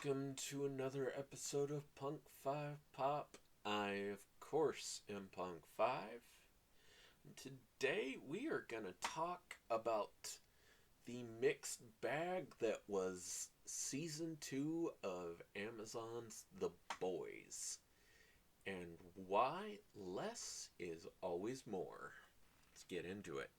Welcome to another episode of Punk 5 Pop. I, of course, am Punk 5. Today we are going to talk about the mixed bag that was Season 2 of Amazon's The Boys, and why less is always more. Let's get into it.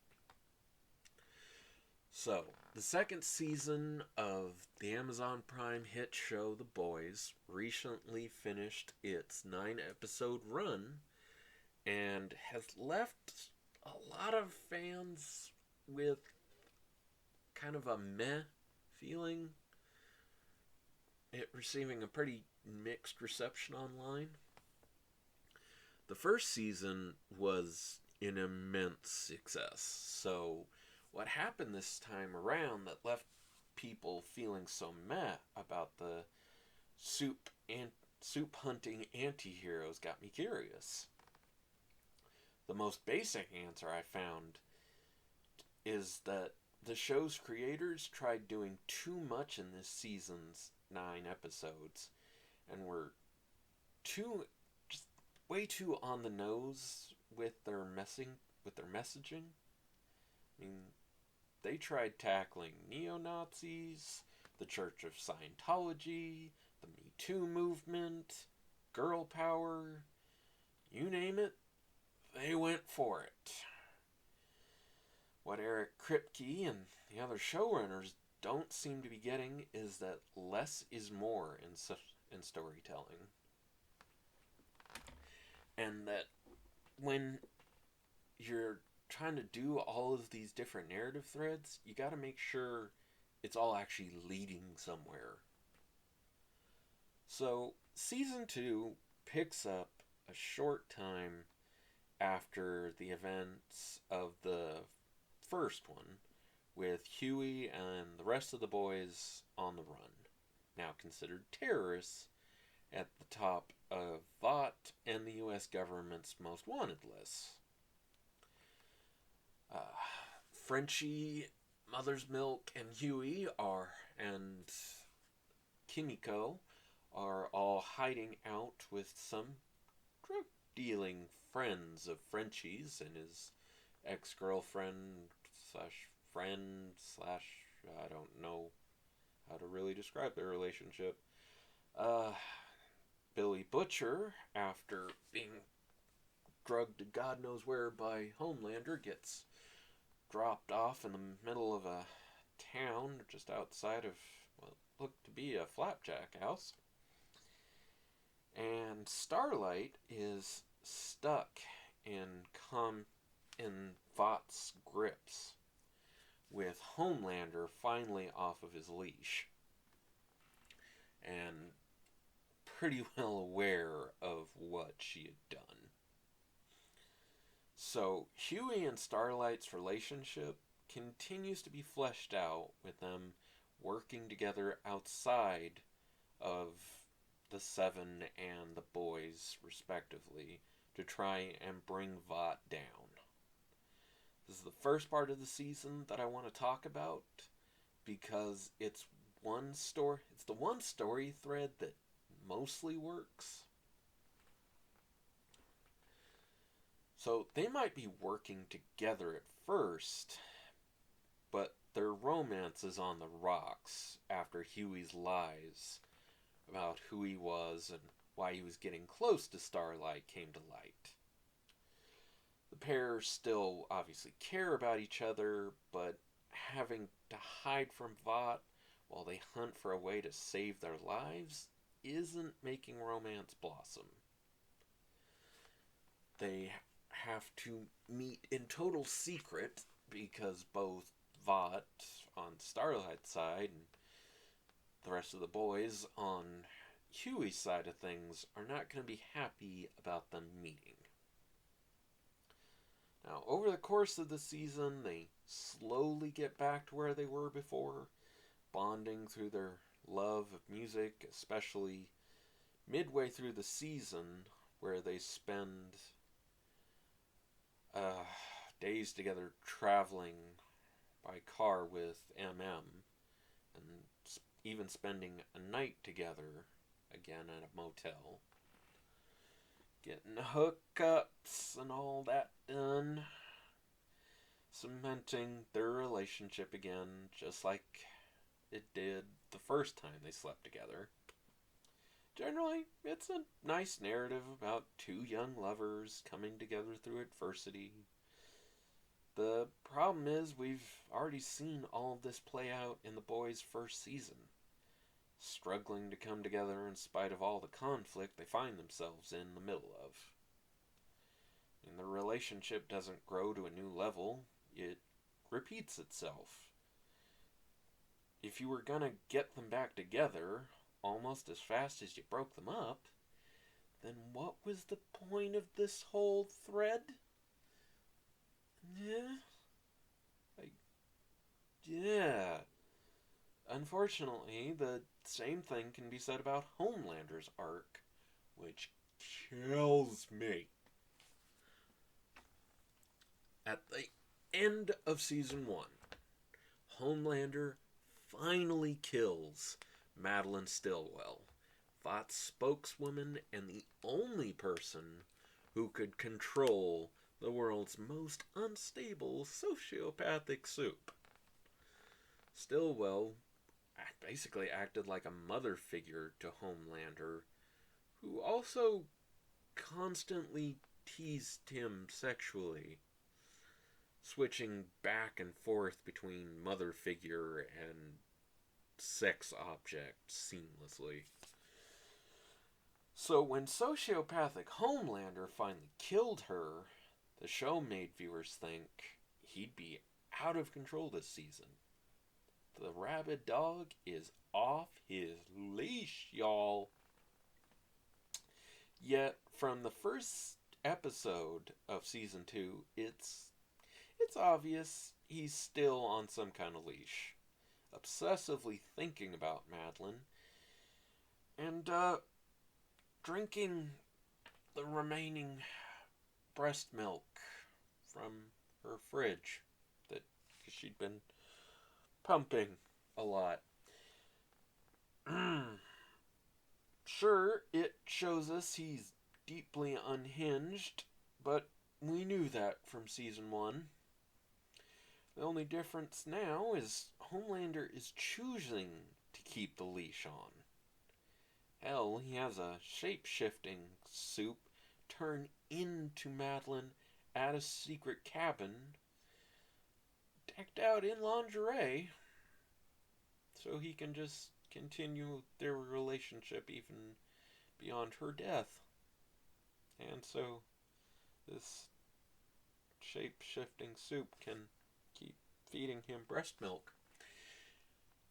So, the second season of the Amazon Prime hit show The Boys recently finished its 9-episode run and has left a lot of fans with kind of a meh feeling. It receiving a pretty mixed reception online. The first season was an immense success, so what happened this time around that left people feeling so meh about the soup hunting anti-heroes got me curious. The most basic answer I found is that the show's creators tried doing too much in this season's 9 episodes and were just way too on the nose with their messaging. I mean, they tried tackling neo-Nazis, the Church of Scientology, the Me Too movement, girl power, you name it, they went for it. What Eric Kripke and the other showrunners don't seem to be getting is that less is more in storytelling. And that when you're trying to do all of these different narrative threads, you got to make sure it's all actually leading somewhere. So, season 2 picks up a short time after the events of the first one, with Huey and the rest of the boys on the run, now considered terrorists, at the top of VOT and the US government's most wanted lists. Frenchie, Mother's Milk, and Huey and Kimiko are all hiding out with some drug-dealing friends of Frenchie's and his ex-girlfriend slash friend slash, I don't know how to really describe their relationship. Billy Butcher, after being drugged to God knows where by Homelander, gets dropped off in the middle of a town just outside of what looked to be a flapjack house. And Starlight is stuck in Vought's grips, with Homelander finally off of his leash and pretty well aware of what she had done. So, Huey and Starlight's relationship continues to be fleshed out, with them working together outside of the Seven and the Boys, respectively, to try and bring Vought down. This is the first part of the season that I want to talk about, because it's the one story thread that mostly works. So they might be working together at first, but their romance is on the rocks after Huey's lies about who he was and why he was getting close to Starlight came to light. The pair still obviously care about each other, but having to hide from Vought while they hunt for a way to save their lives isn't making romance blossom. They have to meet in total secret because both Vought on Starlight's side and the rest of the boys on Huey's side of things are not going to be happy about them meeting. Now, over the course of the season, they slowly get back to where they were before, bonding through their love of music, especially midway through the season, where they spend days together traveling by car with MM and even spending a night together, again at a motel, getting hookups and all that done, cementing their relationship again, just like it did the first time they slept together. Generally, it's a nice narrative about two young lovers coming together through adversity. The problem is, we've already seen all of this play out in the boys' first season, struggling to come together in spite of all the conflict they find themselves in the middle of. And the relationship doesn't grow to a new level, it repeats itself. If you were gonna get them back together almost as fast as you broke them up, then what was the point of this whole thread? Yeah. Unfortunately, the same thing can be said about Homelander's arc, which kills me. At the end of season 1, Homelander finally kills Madeline Stillwell, Vought's spokeswoman and the only person who could control the world's most unstable sociopathic soup. Stillwell basically acted like a mother figure to Homelander, who also constantly teased him sexually, switching back and forth between mother figure and sex object seamlessly. So when sociopathic Homelander finally killed her, the show made viewers think he'd be out of control this season. The rabid dog is off his leash, y'all. Yet, from the first episode of season 2, it's obvious he's still on some kind of leash, obsessively thinking about Madeline, and drinking the remaining breast milk from her fridge that she'd been pumping a lot. Sure, it shows us he's deeply unhinged, but we knew that from season 1. The only difference now is Homelander is choosing to keep the leash on. Hell, he has a shape-shifting soup turn into Madeline at a secret cabin, decked out in lingerie, so he can just continue their relationship even beyond her death. And so this shape-shifting soup can keep feeding him breast milk.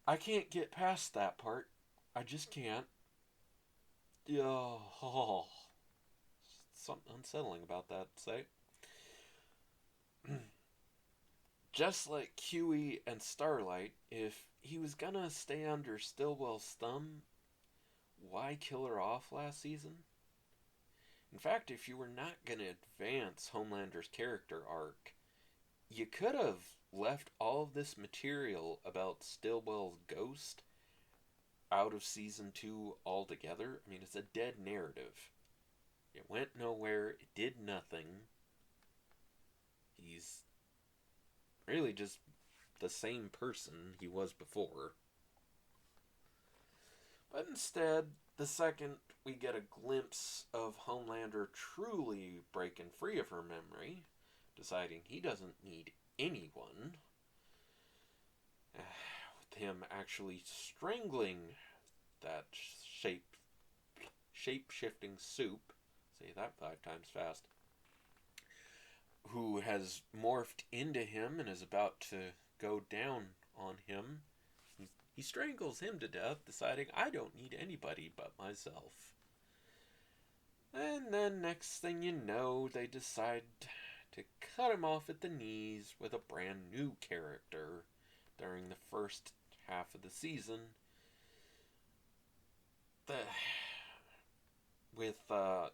I can't get past that part. I just can't. Oh, something unsettling about that, say. Just like Huey and Starlight, if he was gonna stay under Stillwell's thumb, why kill her off last season? In fact, if you were not gonna advance Homelander's character arc, you could have left all of this material about Stillwell's ghost out of season 2 altogether. I mean, it's a dead narrative. It went nowhere. It did nothing. He's really just the same person he was before. But instead, the second we get a glimpse of Homelander truly breaking free of her memory, deciding he doesn't need anyone, with him actually strangling that shape-shifting soup, say that 5 times fast, who has morphed into him and is about to go down on him. He strangles him to death, deciding, I don't need anybody but myself. And then next thing you know, they decide to cut him off at the knees with a brand new character during the first half of the season. With what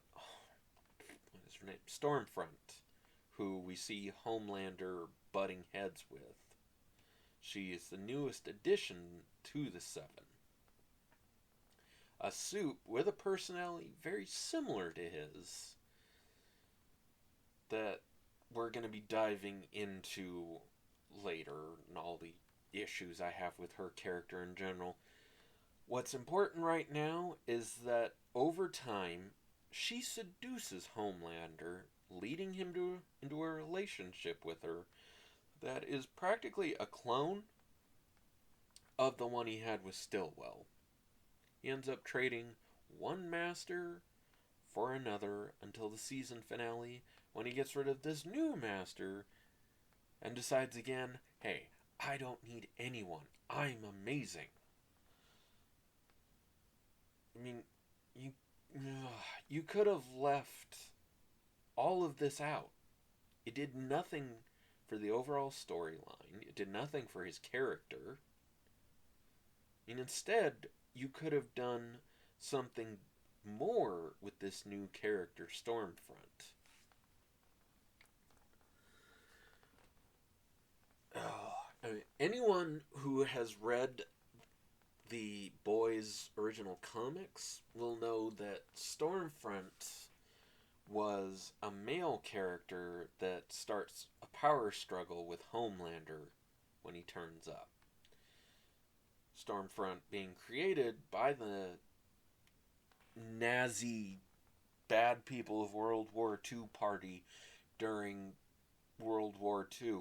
is her name? Stormfront, who we see Homelander butting heads with. She is the newest addition to the 7. a soup with a personality very similar to his that we're going to be diving into later and all the issues I have with her character in general. What's important right now is that over time, she seduces Homelander, leading him into a relationship with her that is practically a clone of the one he had with Stillwell. He ends up trading one master for another until the season finale when he gets rid of this new master and decides again, hey, I don't need anyone. I'm amazing. I mean, you you could have left all of this out. It did nothing for the overall storyline. It did nothing for his character. And instead, you could have done something more with this new character, Stormfront. Oh, I mean, anyone who has read the boys' original comics will know that Stormfront was a male character that starts a power struggle with Homelander when he turns up. Stormfront being created by the Nazi bad people of World War II party during World War II.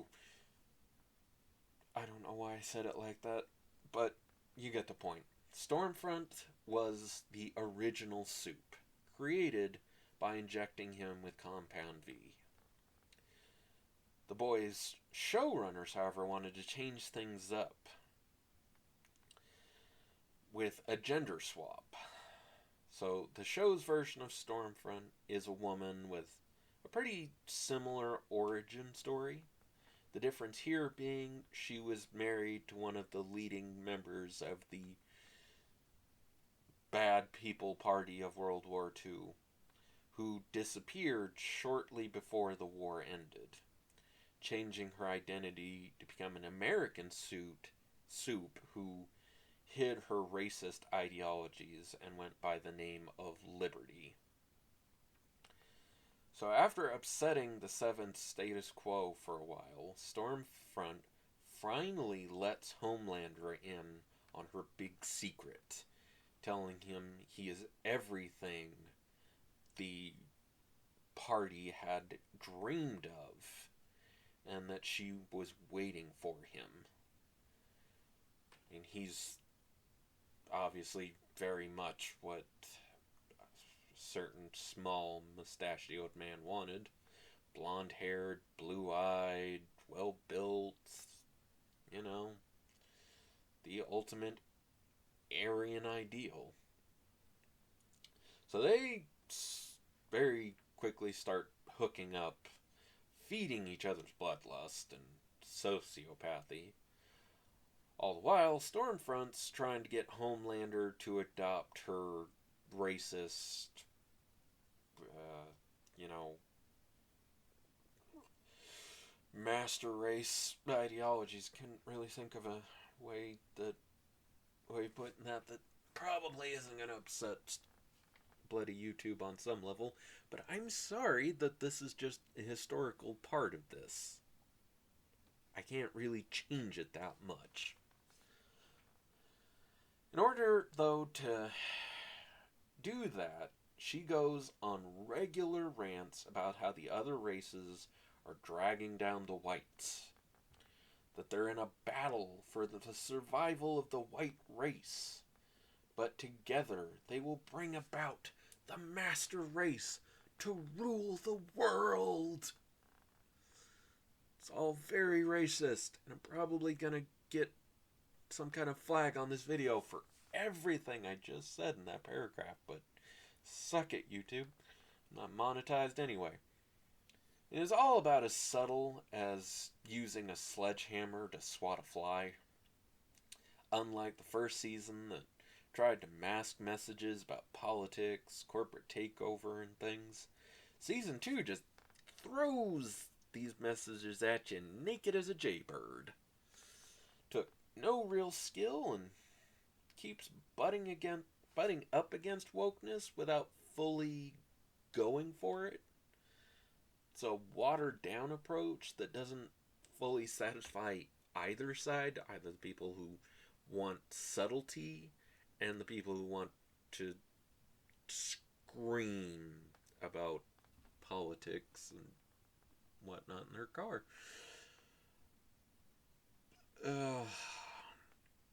I don't know why I said it like that, but you get the point. Stormfront was the original soup, created by injecting him with Compound V. The boys' showrunners, however, wanted to change things up with a gender swap. So the show's version of Stormfront is a woman with a pretty similar origin story. The difference here being she was married to one of the leading members of the bad people party of World War II, who disappeared shortly before the war ended, changing her identity to become an American soup who hid her racist ideologies and went by the name of Liberty. So after upsetting the Seventh status quo for a while, Stormfront finally lets Homelander in on her big secret, telling him he is everything the party had dreamed of, and that she was waiting for him. And he's obviously very much what a certain small mustachioed man wanted. Blonde-haired, blue-eyed, well-built, you know, the ultimate Aryan ideal. So they very quickly start hooking up, feeding each other's bloodlust and sociopathy. All the while, Stormfront's trying to get Homelander to adopt her racist, you know, master race ideologies. Couldn't really think of a way of putting that probably isn't going to upset bloody YouTube on some level, but I'm sorry that this is just a historical part of this. I can't really change it that much. In order, though, to do that, she goes on regular rants about how the other races are dragging down the whites. That they're in a battle for the survival of the white race. But together they will bring about the master race to rule the world. It's all very racist, and I'm probably gonna get some kind of flag on this video for everything I just said in that paragraph, but suck it, YouTube. I'm not monetized anyway. It is all about as subtle as using a sledgehammer to swat a fly. Unlike the first season that tried to mask messages about politics, corporate takeover, and things, Season 2 just throws these messages at you naked as a jaybird. Took no real skill and keeps butting butting up against wokeness without fully going for it. It's a watered down approach that doesn't fully satisfy either side, either the people who want subtlety and the people who want to scream about politics and whatnot in their car. I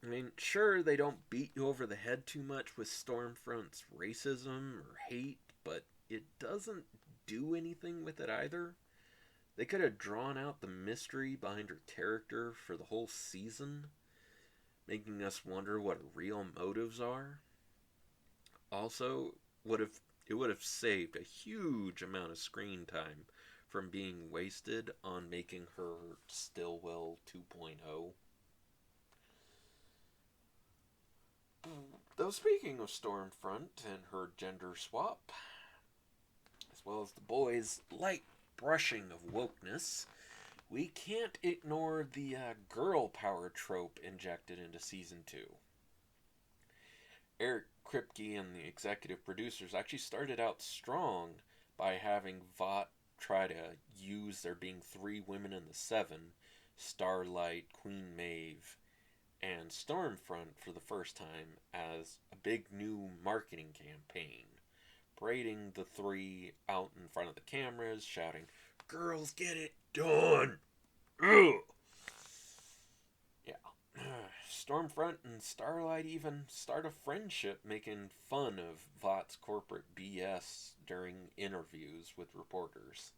mean, sure, they don't beat you over the head too much with Stormfront's racism or hate, but it doesn't do anything with it either. They could have drawn out the mystery behind her character for the whole season, making us wonder what her real motives are. Also, it would have saved a huge amount of screen time from being wasted on making her Stillwell 2.0. Though speaking of Stormfront and her gender swap, as well as the boys' light brushing of wokeness, we can't ignore the girl power trope injected into Season 2. Eric Kripke and the executive producers actually started out strong by having Vought try to use there being 3 women in the 7, Starlight, Queen Maeve, and Stormfront for the first time as a big new marketing campaign, parading the 3 out in front of the cameras, shouting, "Girls, get it done!" Ugh. Yeah. Stormfront and Starlight even start a friendship making fun of Vought's corporate BS during interviews with reporters.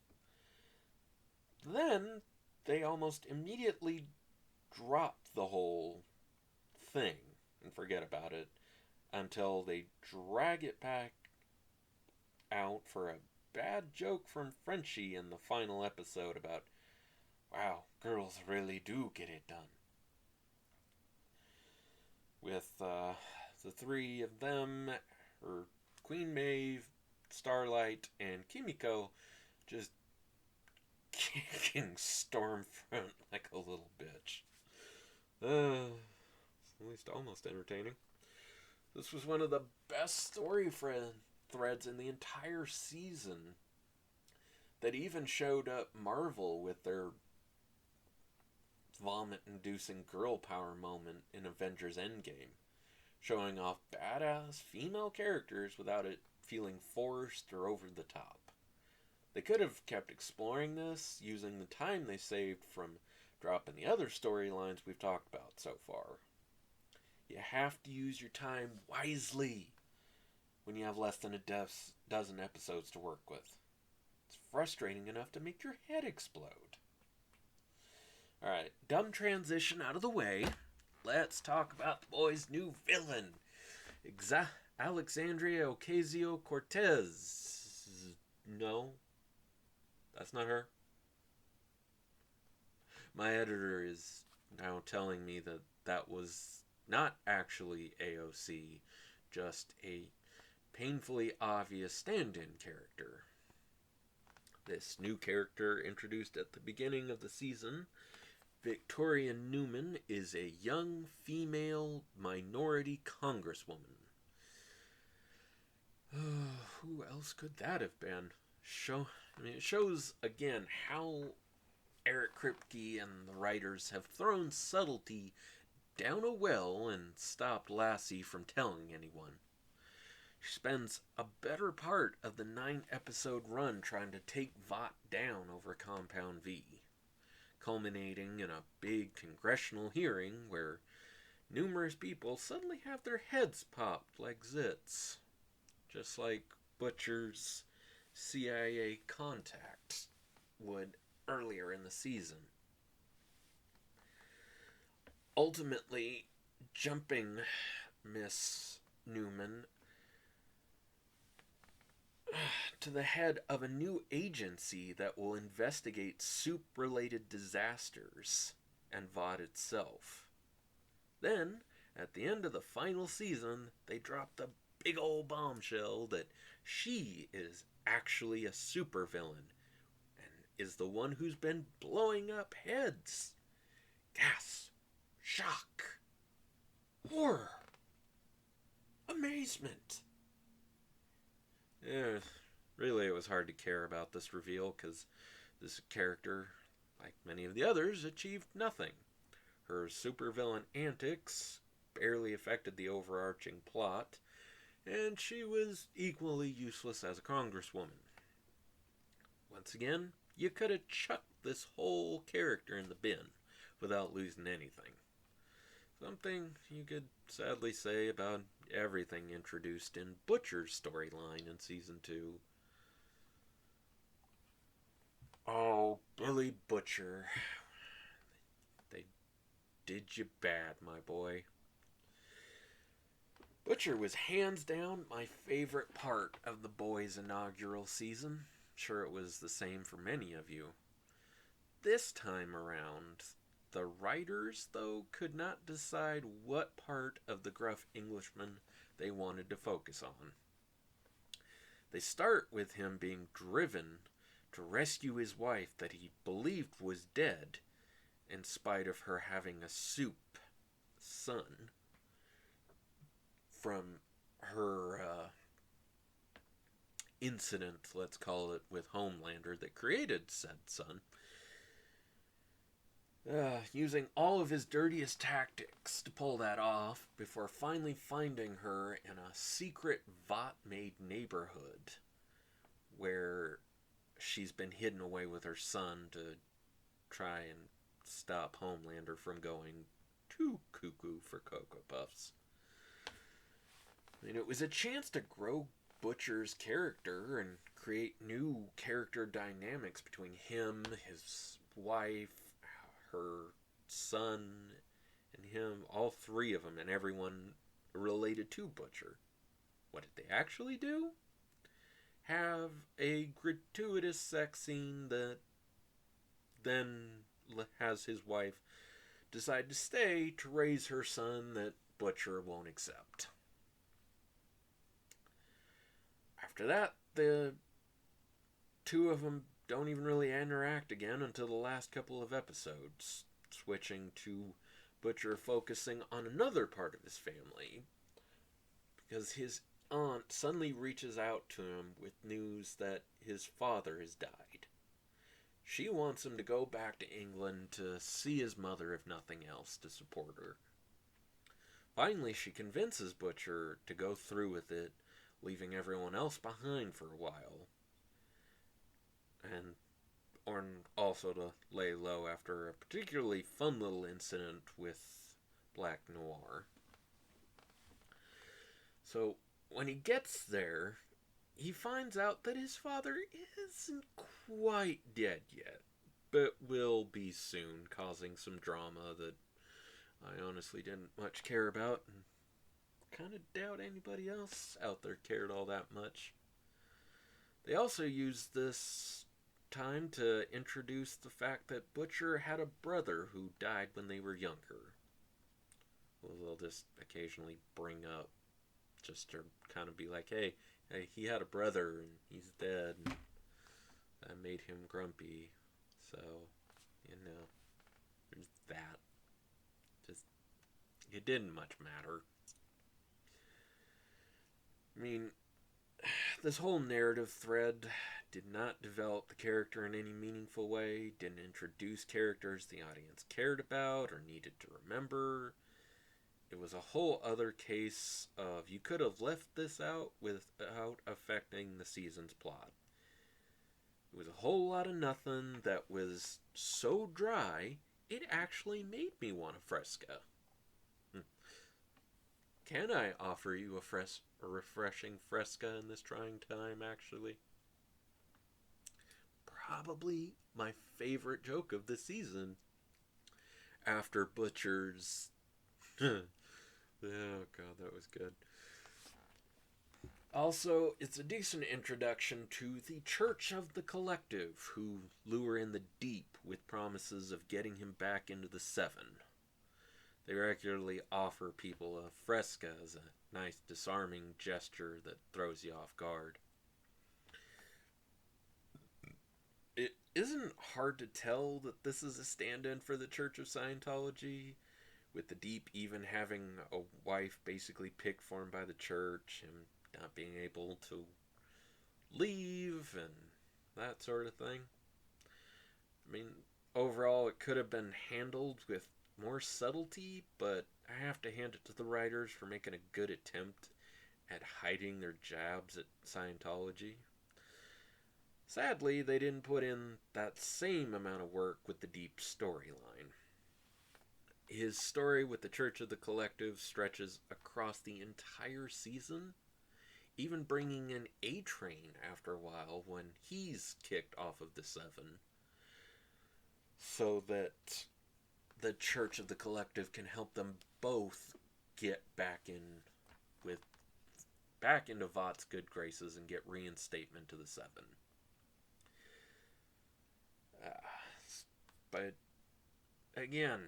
Then they almost immediately drop the whole thing and forget about it until they drag it back out for a bad joke from Frenchie in the final episode about, wow, girls really do get it done. With the 3 of them, or Queen Maeve, Starlight, and Kimiko, just kicking Stormfront like a little bitch. At least almost entertaining. This was one of the best story threads in the entire season that even showed up Marvel with their vomit-inducing girl power moment in Avengers Endgame, showing off badass female characters without it feeling forced or over the top. They could have kept exploring this, using the time they saved from dropping the other storylines we've talked about so far. You have to use your time wisely when you have less than a dozen episodes to work with. It's frustrating enough to make your head explode. Alright, dumb transition out of the way. Let's talk about the boys' new villain, Alexandria Ocasio-Cortez. No, that's not her. My editor is now telling me that that was not actually AOC, just a painfully obvious stand-in character. This new character, introduced at the beginning of the season, Victoria Newman, is a young female minority congresswoman. Who else could that have been? It shows again how Eric Kripke and the writers have thrown subtlety down a well and stopped Lassie from telling anyone. She spends a better part of the 9-episode run trying to take Vought down over Compound V, culminating in a big congressional hearing where numerous people suddenly have their heads popped like zits, just like Butcher's CIA contact would earlier in the season. Ultimately, jumping Miss Newman to the head of a new agency that will investigate soup-related disasters and Vought itself. Then, at the end of the final season, they drop the big old bombshell that she is actually a supervillain and is the one who's been blowing up heads. Gasp! Shock! Horror! Amazing! basement. Yeah, really, it was hard to care about this reveal because this character, like many of the others, achieved nothing. Her supervillain antics barely affected the overarching plot, and she was equally useless as a congresswoman. Once again, you could have chucked this whole character in the bin without losing anything. Something you could sadly say about everything introduced in Butcher's storyline in Season 2. Oh, Billy Butcher. They did you bad, my boy. Butcher was hands down my favorite part of the boys' inaugural season. Sure, it was the same for many of you. This time around, the writers, though, could not decide what part of the gruff Englishman they wanted to focus on. They start with him being driven to rescue his wife that he believed was dead, in spite of her having a son from her incident, let's call it, with Homelander that created said son. Using all of his dirtiest tactics to pull that off before finally finding her in a secret Vought-made neighborhood where she's been hidden away with her son to try and stop Homelander from going too cuckoo for Cocoa Puffs. I mean, it was a chance to grow Butcher's character and create new character dynamics between him, his wife, her son, and him, all three of them, and everyone related to Butcher. What did they actually do? Have a gratuitous sex scene that then has his wife decide to stay to raise her son that Butcher won't accept. After that, the two of them don't even really interact again until the last couple of episodes, switching to Butcher focusing on another part of his family, because his aunt suddenly reaches out to him with news that his father has died. She wants him to go back to England to see his mother, if nothing else, to support her. Finally, she convinces Butcher to go through with it, leaving everyone else behind for a while. And also to lay low after a particularly fun little incident with Black Noir. So, when he gets there, he finds out that his father isn't quite dead yet, but will be soon, causing some drama that I honestly didn't much care about, and kind of doubt anybody else out there cared all that much. They also used this time to introduce the fact that Butcher had a brother who died when they were younger. Well, they'll just occasionally bring up, just to kind of be like, hey, he had a brother and he's dead, and that made him grumpy. So, there's that. Just, it didn't much matter. I mean, this whole narrative thread did not develop the character in any meaningful way, didn't introduce characters the audience cared about or needed to remember. It was a whole other case of you could have left this out without affecting the season's plot. It was a whole lot of nothing that was so dry, it actually made me want a Fresca. Can I offer you a refreshing Fresca in this trying time, actually? Probably my favorite joke of the season. After Butcher's... oh god, that was good. Also, it's a decent introduction to the Church of the Collective, who lure in the Deep with promises of getting him back into the Seven. They regularly offer people a Fresca as a nice disarming gesture that throws you off guard. It isn't hard to tell that this is a stand-in for the Church of Scientology, with the Deep even having a wife basically picked for him by the church, him not being able to leave, and that sort of thing. I mean, overall, it could have been handled with more subtlety, but I have to hand it to the writers for making a good attempt at hiding their jabs at Scientology. Sadly, they didn't put in that same amount of work with the Deep storyline. His story with the Church of the Collective stretches across the entire season, even bringing in A-Train after a while when he's kicked off of the Seven, so that the Church of the Collective can help them both get back into Vought's good graces and get reinstatement to the Seven. But again,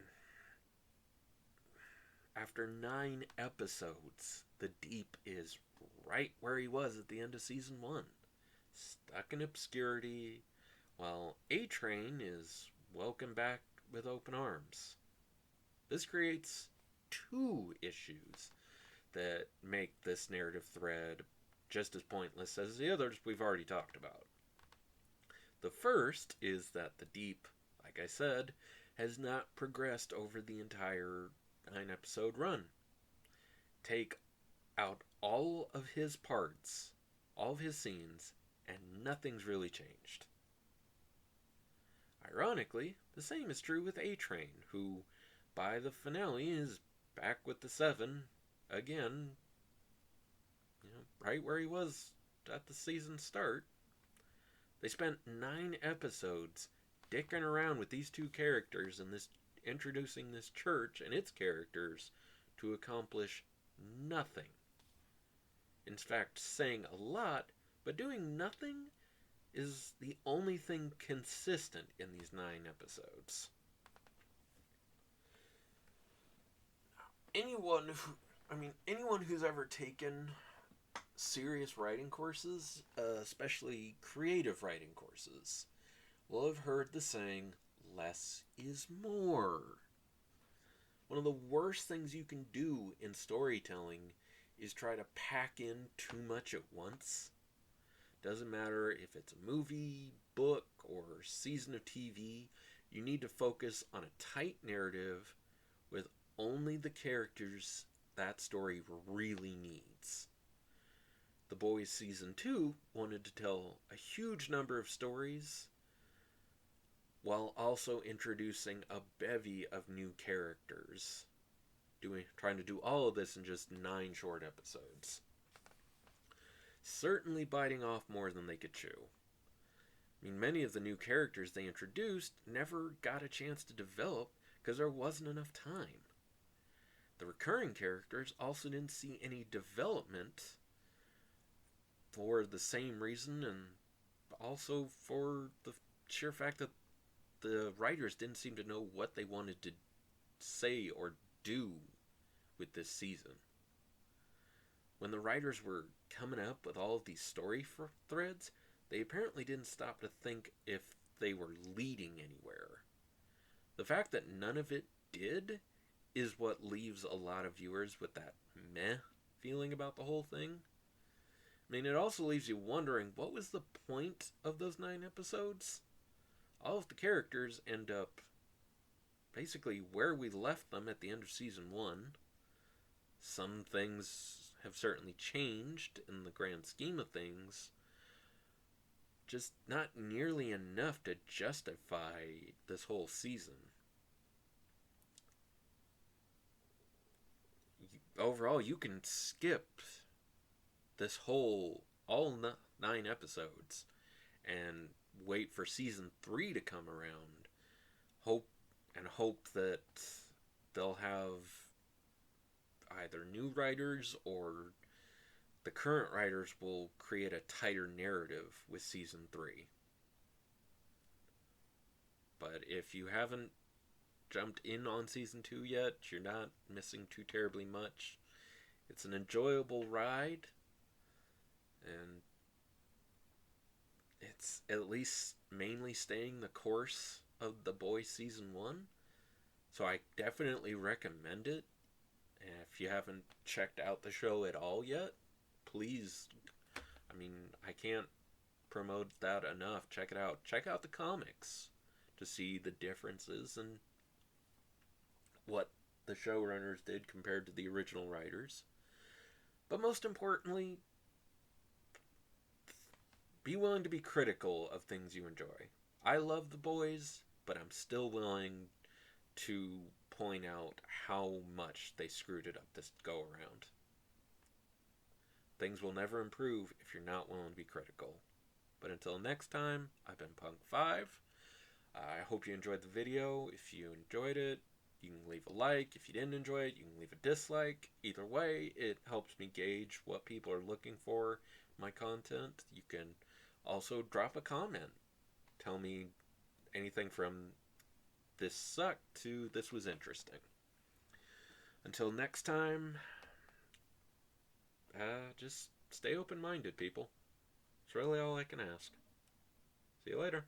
after 9 episodes, the Deep is right where he was at the end of season 1, stuck in obscurity, while A-Train is welcomed back with open arms. This creates 2 issues that make this narrative thread just as pointless as the others we've already talked about. The first is that the Deep, like I said, has not progressed over the entire 9-episode run. Take out all of his parts, all of his scenes, and nothing's really changed. Ironically, the same is true with A-Train, who, by the finale, is back with the Seven, again, right where he was at the season start. They spent 9 episodes dicking around with these 2 characters and introducing this church and its characters to accomplish nothing. In fact, saying a lot, but doing nothing is the only thing consistent in these 9 episodes. Anyone who's ever taken serious writing courses, especially creative writing courses, will have heard the saying, less is more. One of the worst things you can do in storytelling is try to pack in too much at once. Doesn't matter if it's a movie, book, or season of TV, you need to focus on a tight narrative with only the characters that story really needs. The Boys Season 2 wanted to tell a huge number of stories while also introducing a bevy of new characters. Trying to do all of this in just 9 short episodes. Certainly biting off more than they could chew. I mean, many of the new characters they introduced never got a chance to develop because there wasn't enough time. The recurring characters also didn't see any development for the same reason, and also for the sheer fact that the writers didn't seem to know what they wanted to say or do with this season. When the writers were coming up with all of these story threads, they apparently didn't stop to think if they were leading anywhere. The fact that none of it did is what leaves a lot of viewers with that meh feeling about the whole thing. I mean, it also leaves you wondering, what was the point of those 9 episodes? All of the characters end up basically where we left them at the end of season 1. Some things have certainly changed in the grand scheme of things, just not nearly enough to justify this whole season. Overall, you can skip this all 9 episodes and wait for season 3 to come around. Hope that they'll have either new writers or the current writers will create a tighter narrative with season 3. But if you haven't jumped in on season 2 yet, you're not missing too terribly much. It's an enjoyable ride, and it's at least mainly staying the course of The Boys Season 1. So I definitely recommend it, If you haven't checked out the show at all yet, please, I mean, I can't promote that enough. Check it out. Check out the comics to see the differences and what the showrunners did compared to the original writers. But most importantly, be willing to be critical of things you enjoy. I love The Boys, but I'm still willing to point out how much they screwed it up this go around. Things will never improve if you're not willing to be critical. But until next time, I've been Punk5. I hope you enjoyed the video. If you enjoyed it, you can leave a like. If you didn't enjoy it, you can leave a dislike. Either way, it helps me gauge what people are looking for in my content. You can also drop a comment. Tell me anything from this sucked to this was interesting. Until next time, just stay open-minded, people. It's really all I can ask. See you later.